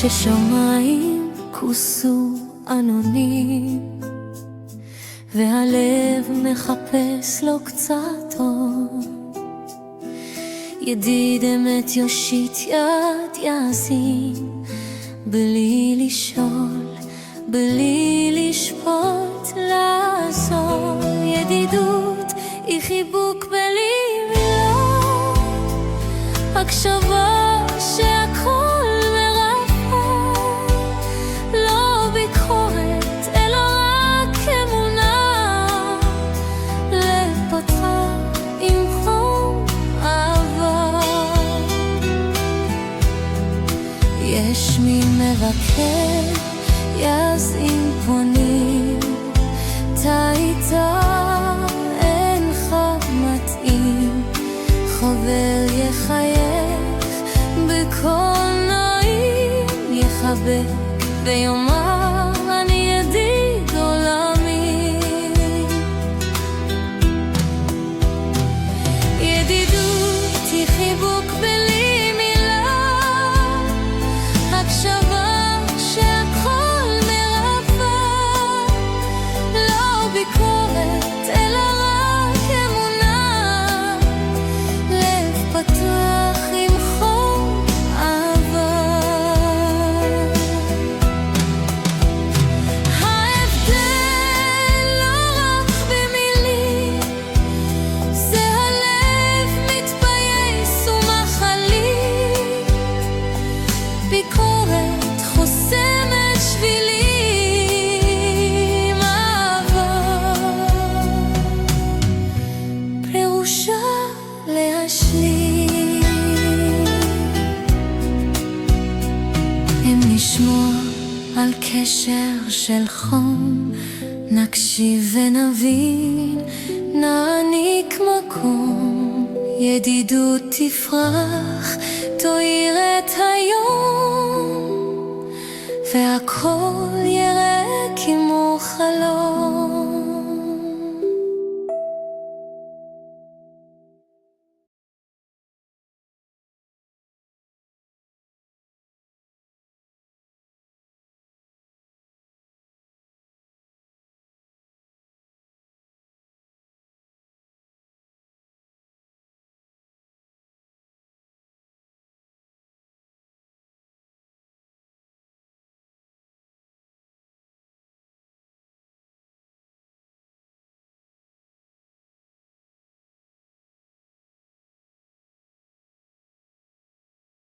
כששמיים כוסו ענונים והלב מחפש לו קצת אור, ידיד אמת יושיט יד יאזין, בלי לשאול, בלי לשפוט, לעזור. ידידות היא חיבוק בלי מילה, הקשבה שהכל מרפא, לא ביקורת אלא רק אמונה, לב פתוח עם חום אהבה. יש מי מבקר יזעים פונים, אתה איתה אינך מתאים, חבר יחייך בקול נעים, יחבק ויאמר אני ידיד עולמי. ידידות היא חיבוק בלי מילה, הקשבה שהכל מרפא, לא ביקורת אלא רק אמונה, לב פתוח עם חום אהבה. ההבדל לא רק במילים, זה הלב מתפייס ומחליט, ביקורת חוסמת שבילים, אהבה פירושה להשלים. אם נשמור על קשר של חום, נקשיב ונבין, נעניק מקום, ידידות תפרח, תואיר את היום, והכל יראה כמו חלום.